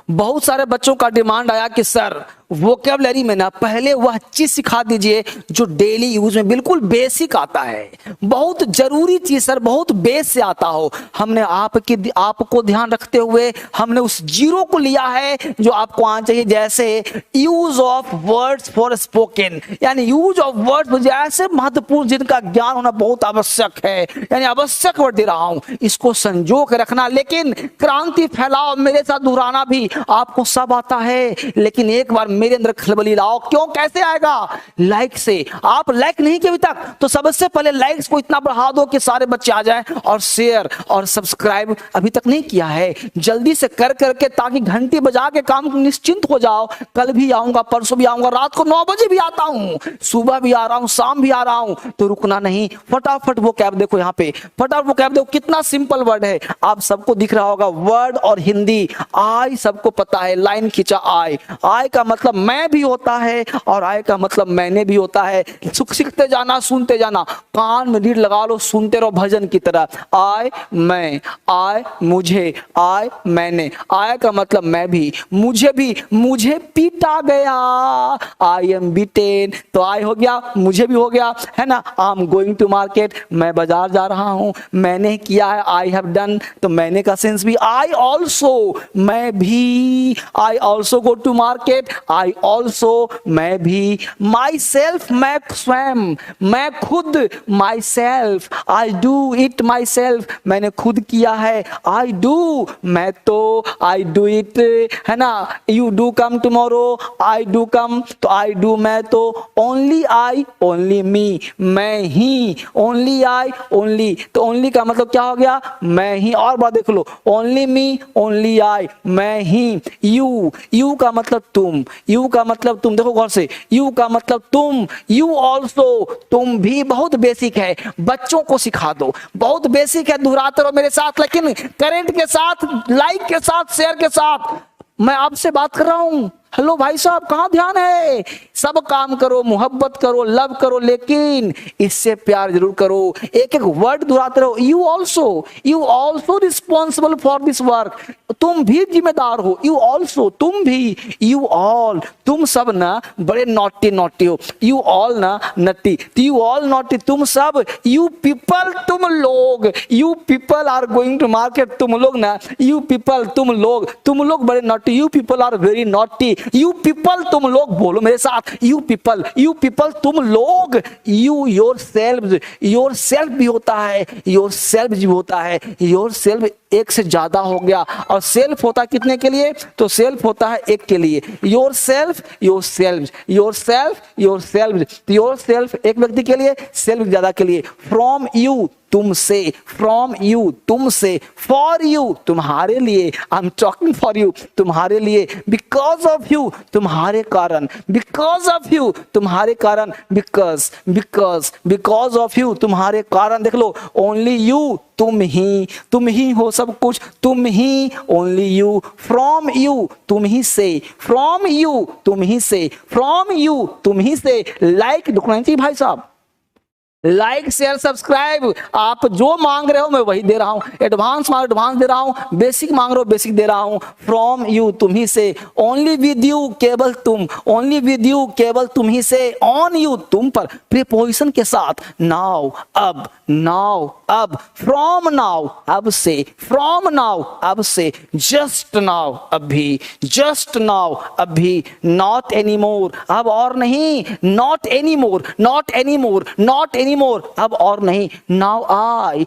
बहुत सारे बच्चों का डिमांड आया कि सर वोकेबलरी में ना पहले वह चीज सिखा दीजिए जो डेली यूज में बिल्कुल बेसिक आता है, बहुत जरूरी चीज सर, बहुत बेस से आता हो। हमने आपको ध्यान रखते हुए हमने उस जीरो को लिया है जो आपको आना चाहिए, जैसे use of words for spoken, यानी यूज ऑफ वर्ड्स ऐसे महत्वपूर्ण जिनका ज्ञान होना बहुत आवश्यक है, यानी आवश्यक वर्ड दे रहा हूं, इसको संजो के रखना। लेकिन क्रांति फैलाओ, मेरे साथ दोहराना भी आपको सब आता है, लेकिन एक बार मेरे अंदर खलबली लाओ। क्यों, कैसे आएगा? लाइक से। आप लाइक नहीं किए अभी तक, तो सबसे पहले लाइक्स को इतना बढ़ा दो कि सारे बच्चे आ जाएं, और शेयर और सब्सक्राइब अभी तक नहीं किया है, जल्दी से कर करके, ताकि घंटी बजा के काम निश्चिंत हो जाओ। कल भी आऊंगा, परसों भी आऊंगा, रात को 9 बजे भी आता हूं, सुबह भी आ रहा हूं, शाम भी आ रहा हूं, तो रुकना नहीं। फटाफट वो कैब देखो, यहाँ पे फटाफट वो कैब देखो, कितना सिंपल वर्ड है, आप सबको दिख रहा होगा। वर्ड और हिंदी, आई सबको पता है, लाइन खींचा आई, आई का मतलब मैं भी होता है और आई का मतलब मैंने भी होता है। सीखते जाना, सुनते जाना, कान में लीड लगा लो, सुनते रहो भजन की तरह। आई मैं, आई मुझे, आई मैंने, आई का मतलब मैं भी, मुझे भी, मुझे पीटा गया, आई एम बीटेन, तो आई हो गया, मुझे भी हो गया, है ना। I am going to market, मैं बाजार जा रहा हूं, मैंने किया है, आई हैव डन, तो मैंने का सेंस भी। आई ऑल्सो, मैं भी, I also go to market, I also, मैं भी। माई सेल्फ, मैं स्वयं, मैं खुद, myself, I do it myself, मैंने खुद किया है, आई डू, मैं तो, आई डू इट, है ना। You do come tomorrow, I do come, तो आई डू मैं तो। ओनली आई, ओनली मी, मैं ही, ओनली आई, ओनली, तो ओनली का मतलब क्या हो गया, मैं ही। और बात देख लो, ओनली मी, ओनली आई, मैं ही। यू, यू का मतलब तुम, यू का मतलब तुम, देखो गौर से, यू का मतलब तुम, यू ऑल्सो, तुम भी, बहुत बेसिक है, बच्चों को सिखा दो, बहुत बेसिक है, दोहराते रहो मेरे साथ, लेकिन करेंट के साथ, लाइक के साथ, शेयर के साथ। मैं आपसे बात कर रहा हूं, हेलो भाई साहब, कहां ध्यान है? सब काम करो, मोहब्बत करो, लव करो, लेकिन इससे प्यार जरूर करो। एक एक वर्ड दोहराते रहो। You also responsible for this work, तुम भी जिम्मेदार हो। यू ऑल्सो, तुम भी। यू ऑल, तुम सब ना बड़े नॉटी हो। यू ऑल ना नट्टी, यू ऑल नॉटी, तुम सब। यू पीपल, तुम लोग, you people are going to market, तुम लोग ना, यू पीपल, तुम लोग बड़े naughty, you people are very naughty. You people, तुम लोग, बोलो मेरे साथ, यू पीपल, तुम लोग। यू योर सेल्फ भी होता है, योर सेल्फ भी होता है, योर सेल्फ एक से ज्यादा हो गया, और सेल्फ होता है कितने के लिए? तो सेल्फ होता है एक के लिए। Your self, your self, your self, your self, your self एक व्यक्ति के लिए, सेल्फ ज्यादा के लिए। फ्रॉम यू, तुमसे, फ्रॉम यू, तुमसे। फॉर यू, तुम्हारे लिए, I am talking for you, तुम्हारे लिए। बिकॉज ऑफ यू, तुम्हारे कारण, बिकॉज ऑफ यू, तुम्हारे कारण, बिकॉज ऑफ यू, तुम्हारे कारण। देख लो, ओनली यू, तुम ही हो सब कुछ, तुम ही, ओनली यू। फ्रॉम यू, तुम ही से, फ्रॉम यू, तुम ही से, फ्रॉम यू, तुम ही से। लाइक रुकना चाहिए भाई साहब, लाइक शेयर सब्सक्राइब, आप जो मांग रहे हो मैं वही दे रहा हूं। एडवांस मांग एडवांस दे रहा हूं, बेसिक मांग रहे हो बेसिक दे रहा हूं। फ्रॉम यू, तुम ही से। ओनली विद यू, केवल तुम, ओनली विद यू, केवल तुम ही से। ऑन यू, तुम पर, प्रीपोजिशन के साथ। नाउ, अब, नाउ, अब। फ्रॉम नाउ, अब से, फ्रॉम नाउ, अब से। जस्ट नाउ, अभी, जस्ट नाउ, अभी। नॉट एनीमोर, अब और नहीं। Not anymore, not anymore, not anymore, अब और नहीं। नाउ आई,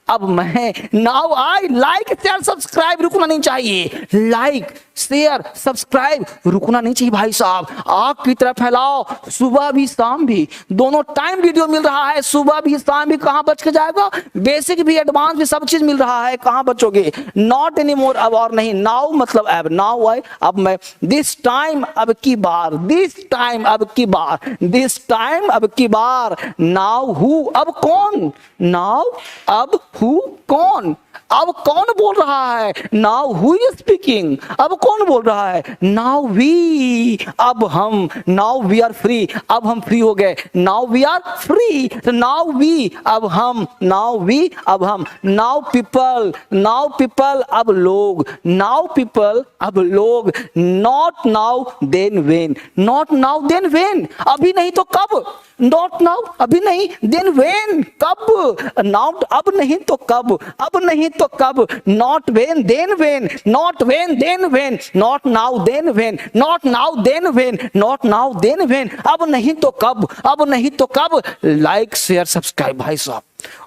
अब मैं। Now I, like share subscribe, रुकना नहीं चाहिए। लाइक शेयर सब्सक्राइब, रुकना नहीं चाहिए भाई साहब। आग की तरह फैलाओ, सुबह भी शाम भी, दोनों टाइम वीडियो मिल रहा है, सुबह भी शाम भी। कहां बच के जाएगा? बेसिक भी एडवांस भी सब चीज मिल रहा है, कहां बचोगे? नॉट एनीमोर, अब और नहीं। नाउ मतलब अब, नाउ आई, अब मैं। दिस टाइम, अब की बार, दिस टाइम, अब की बार, दिस टाइम, अब की बार। नाउ हु, अब कौन? नाउ, अब हु, कौन? अब कौन बोल रहा है? Now who is speaking? अब कौन बोल रहा है? नाउ वी, अब हम, नाउ वी आर फ्री, अब हम फ्री हो गए, now we are free, now we, अब हम, नाउ वी, अब हम, नाउ पीपल, नाउ पीपल, अब लोग, नाउ पीपल, अब लोग, not now then when, not now then when, अभी नहीं तो कब, नॉट नाउ अभी नहीं, देन व्हेन कब, नॉट अब नहीं तो कब, अब नहीं तो कब, not when then when, not when then when, not now then when, not now then when, not now then when, अब नहीं तो कब, अब नहीं तो कब। लाइक शेयर सब्सक्राइब भाई साहब,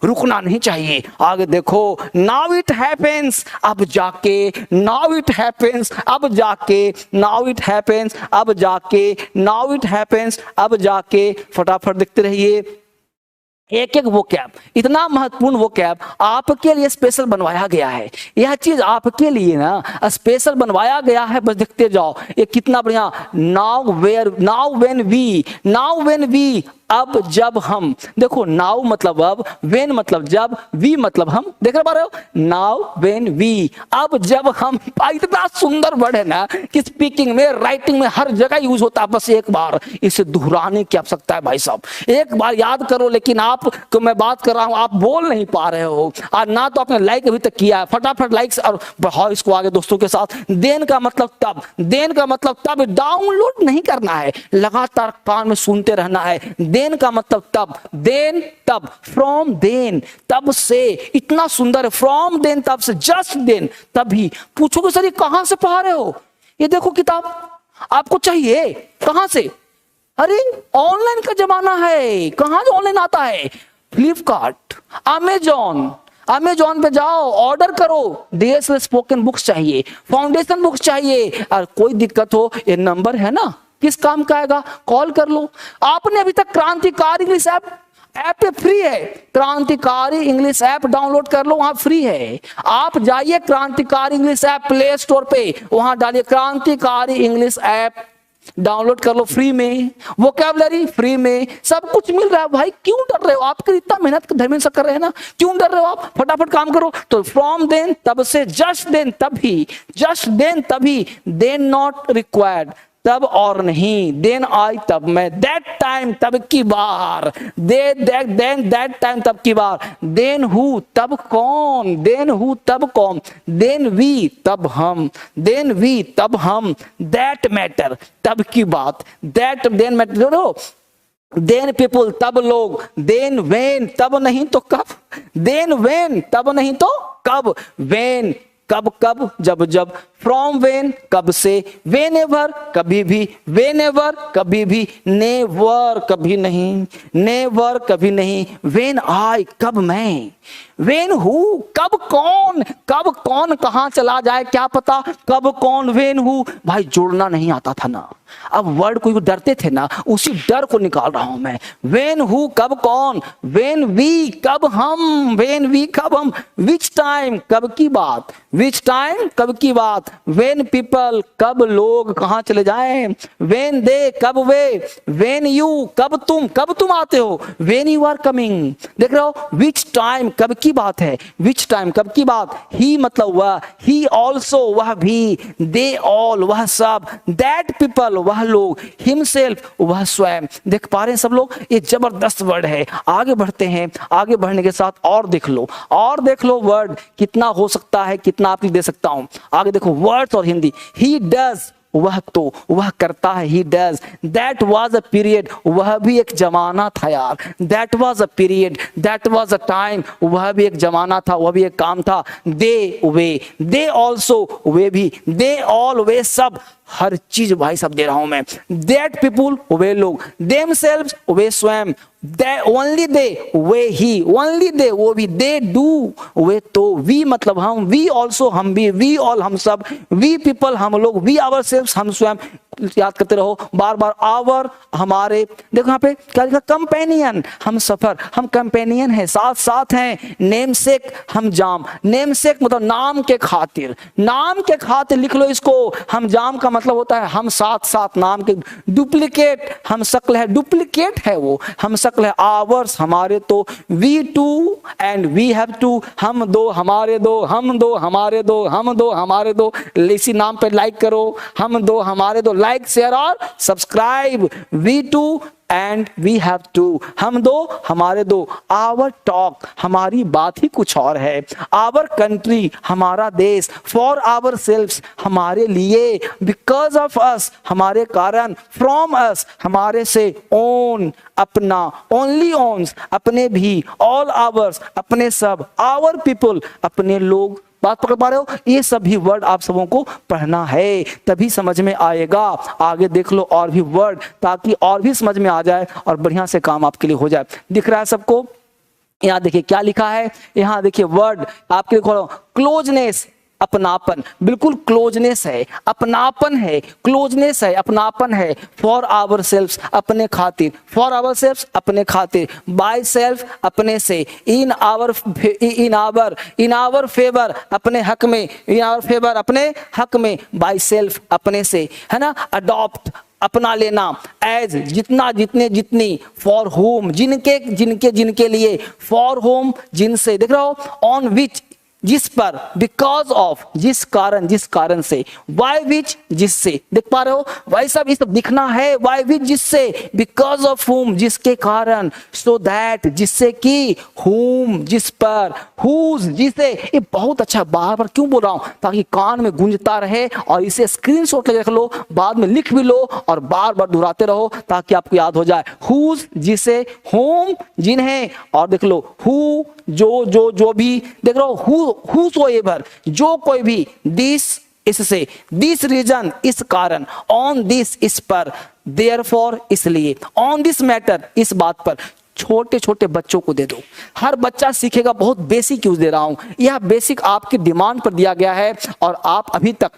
रुकना नहीं चाहिए। आगे देखो, नाउ इट हैपेंस, अब जाके, नाउ इट हैपेंस, अब जाके, नाउ इट हैपेंस, अब जाके, नाउ इट हैपेंस, अब जाके। फटाफट देखते रहिए, एक एक वो कैब, इतना महत्वपूर्ण वो कैब आपके लिए स्पेशल बनवाया गया है। यह चीज आपके लिए ना स्पेशल बनवाया गया है, बस देखते जाओ ये कितना बढ़िया। Now where, now when we, now when we, अब जब हम, देखो नाउ मतलब अब, व्हेन मतलब जब, वी मतलब हम, देख रहे हो, नाउ व्हेन वी, अब जब हम। इतना सुंदर वर्ड है ना कि स्पीकिंग में, राइटिंग में हर जगह यूज होता है। बस एक बार इसे दोहराने की आवश्यकता है भाई साहब, एक बार याद करो। लेकिन आप को मैं बात कर रहा हूं, आप बोल नहीं पा रहे हो, और ना तो आपने लाइक अभी तक किया है। फटाफट लाइक्स और बढ़ाओ इसको आगे दोस्तों के साथ। देन का मतलब तब, देन का मतलब तब, डाउनलोड नहीं करना है, लगातार कान में सुनते रहना है। देन का मतलब तब, देन तब, फ्रॉम देन तब से, इतना सुंदर है, फ्रॉम देन तब से, जस्ट देन तभी। पूछोगे सर ये कहां से पढ़ा रहे हो? ये देखो किताब आपको चाहिए, कहां से? अरे ऑनलाइन का जमाना है, कहां से ऑनलाइन आता है? फ्लिपकार्ट, अमेजॉन, अमेजॉन पे जाओ, ऑर्डर करो। डीएसएल स्पोकन बुक्स चाहिए, फाउंडेशन बुक्स चाहिए, और कोई दिक्कत हो ये नंबर है ना, किस काम का आएगा, कॉल कर लो। आपने अभी तक क्रांतिकारी इंग्लिश ऐप पे फ्री है, क्रांतिकारी इंग्लिश ऐप डाउनलोड कर लो, वहां फ्री है। आप जाइए क्रांतिकारी इंग्लिश ऐप प्ले स्टोर पे, वहां डालिए क्रांतिकारी इंग्लिश ऐप, डाउनलोड कर लो फ्री में, वोकैबुलरी फ्री में, सब कुछ मिल रहा है भाई। क्यों डर रहे हो? आपके इतना मेहनत धर्मेंद्र सर कर रहे हैं ना, क्यों डर रहे हो आप? फटाफट काम करो। तो फ्रॉम देन तब से, जस्ट देन तभी, जस्ट देन तभी, देन नॉट रिक्वायर्ड तब और नहीं, देन आई तब मैं, दैट टाइम तब की बार, देन दैट टाइम तब की बार, देन हु तब कौन, देन हु तब कौन, देन वी तब हम, देन वी तब हम, दैट मैटर तब की बात, that then matter, then people तब लोग, देन वेन तब नहीं तो कब, देन वेन तब नहीं तो कब, वेन कब कब, जब जब, फ्रॉम वेन कब से, वेन एवर कभी भी, वेन एवर कभी भी, नेवर कभी नहीं, नेवर कभी नहीं, वेन आई कब मैं, वेन हु कब कौन, कब कौन कहां चला जाए क्या पता, कब कौन, वेन हु। भाई जोड़ना नहीं आता था ना, अब वर्ड को डरते थे ना, उसी डर को निकाल रहा हूं मैं। वेन हु कब कौन, वेन वी कब हम, वेन वी कब हम, विच टाइम कब की बात, विच टाइम कब की बात, वेन पीपल कब लोग कहां चले जाएं, वेन दे कब वे, वेन यू कब तुम आते हो, वेन यू आर कमिंग। देख रहे हो, विच टाइम कब की बात है, विच टाइम कब की बात, ही मतलब वह, ही ऑल्सो वह भी, दे ऑल वह सब, दैट पीपल वह लोग, हिमसेल्फ वह स्वयं। देख पा रहे हैं सब लोग, ये जबरदस्त वर्ड है। आगे बढ़ते हैं, आगे बढ़ने के साथ और देख लो, और देख लो वर्ड कितना हो सकता है, कितना आपको दे सकता हूं। आगे देखो वर्ड्स और हिंदी, ही डज वह तो, वह करता है, he does, that was a period वह भी एक जमाना था यार, that was a period, that was a time वह भी एक जमाना था, वह भी एक काम था, दे वे, दे ऑल्सो वे भी, दे ऑल वे सब, हर चीज भाई सब दे रहा हूं मैं। दैट पीपुल वे लोग, देम सेल्व्स वे स्वयं, only they way he, only they वो भी, दे डू वे तो, वी मतलब हम, वी ऑल्सो हम भी, वी ऑल हम सब, वी पीपल हम लोग, वी आवर सेल्व्स हम स्वयं। याद करते रहो बार बार। आवर हमारे, देखो यहाँ पे क्या लिखा, कंपेनियन हम सफर, हम कंपेनियन है, साथ साथ हैं। नेम सेक हम जाम, नेम सेक मतलब नाम के खातिर, नाम के खातिर लिख लो इसको। हम जाम का मतलब होता है हम साथ साथ, नाम के। डुप्लीकेट हम शक्ल है, डुप्लीकेट है वो, हम शक्ल है। आवर्स हमारे तो, we two and we have two हम दो हमारे दो, हम दो हमारे दो, हम दो हमारे दो। इसी नाम पे लाइक करो, हम दो हमारे दो, लाइक शेयर और subscribe. We two and we have two हम दो हमारे दो। आवर टॉक हमारी बात ही कुछ और है। आवर कंट्री हमारा देश। फॉर आवर सेल्व्स हमारे लिए। बिकॉज ऑफ अस हमारे कारण। फ्रॉम अस हमारे से। ओन अपना, ओनली ओन्स अपने भी। ऑल आवर्स अपने सब। आवर पीपल अपने लोग। बात पकड़ पा रहे हो? ये सभी वर्ड आप सबों को पढ़ना है, तभी समझ में आएगा। आगे देख लो और भी वर्ड, ताकि और भी समझ में आ जाए और बढ़िया से काम आपके लिए हो जाए। दिख रहा है सबको? यहाँ देखिए क्या लिखा है, यहाँ देखिए वर्ड आपके लिए खोलो। क्लोजनेस अपनापन, बिल्कुल क्लोजनेस है, अपनापन है, क्लोजनेस है, अपनापन है। फॉर आवर सेल्फ अपने खातिर, फॉर आवर सेल्फ अपने खातिर। बाय सेल्फ अपने से। इन आवर फेवर अपने हक में, इन आवर फेवर अपने हक में। बाय सेल्फ अपने से, है ना। अडॉप्ट अपना लेना। एज जितना, जितने, जितनी। फॉर होम जिनके, जिनके, जिनके लिए। फॉर होम जिनसे, देख रहे हो। ऑन विच जिस पर। बिकॉज ऑफ जिस कारण, जिस कारण से। वाई विच जिससे, देख पा रहे हो भाई साहब, ये सब दिखना है। वाई विच जिससे। बिकॉज ऑफ हुम जिसके कारण। सो दैट जिससे कि। हुम जिस पर। हुज जिसे। ये बहुत अच्छा, बार बार क्यों बोल रहा हूं, ताकि कान में गूंजता रहे और इसे स्क्रीनशॉट ले रख लो, बाद में लिख भी लो और बार बार दोहराते रहो ताकि आपको याद हो जाए। हुज जिसे। होम जिन्हें, और देख लो हु जो भी, देख लो whosoever जो कोई भी। दिस इससे। दिस रीजन इस कारण। ऑन दिस इस पर। देयरफॉर इसलिए। ऑन दिस मैटर इस बात पर। छोटे छोटे बच्चों को दे दो, हर बच्चा सीखेगा। बहुत बेसिक यूज दे रहा हूं, यह बेसिक आपकी डिमांड पर दिया गया है और आप अभी तक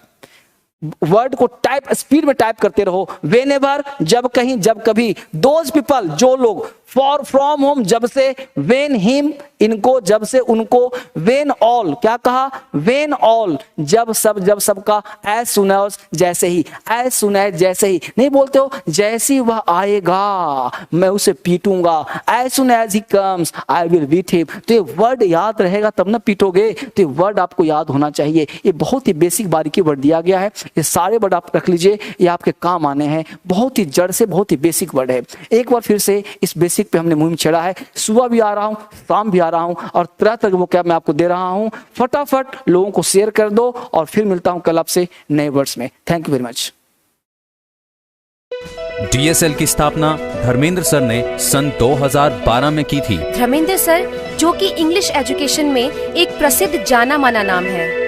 वर्ड को टाइप स्पीड में टाइप करते रहो। वेनेवर जब कहीं, जब कभी। दोज पीपल जो लोग। फॉर फ्रॉम होम जब से। वेन हिम इनको, जब से उनको। वेन ऑल क्या कहा, वेन ऑल जब सब, जब सबका। एज सुन एज जैसे ही, एज सुन एज जैसे ही। नहीं बोलते हो जैसे ही वह आएगा मैं उसे पीटूंगा। As soon as he comes I will beat him. तो ये वर्ड याद रहेगा तब ना पीटोगे, तो ये वर्ड आपको याद होना चाहिए। ये बहुत ही बेसिक बारीकी वर्ड दिया गया है, ये सारे वर्ड आप रख लीजिए, ये आपके काम आने हैं। बहुत ही जड़ से बहुत ही बेसिक वर्ड है। एक बार फिर से इस बेसिक पे हमने मुहिम छेड़ा है। सुबह भी आ रहा हूं, शाम भी आ रहा हूं और तरह तरह वो क्या मैं आपको दे रहा हूं। फटाफट लोगों को शेयर कर दो और फिर मिलता हूं कल आपसे नए वर्ड्स में। Thank you very much. DSL की स्थापना धर्मेंद्र सर ने सन 2012 में की थी। धर्मेंद्र सर जो कि इंग्लिश एजुकेशन में एक प्रसिद्ध जाना माना नाम है।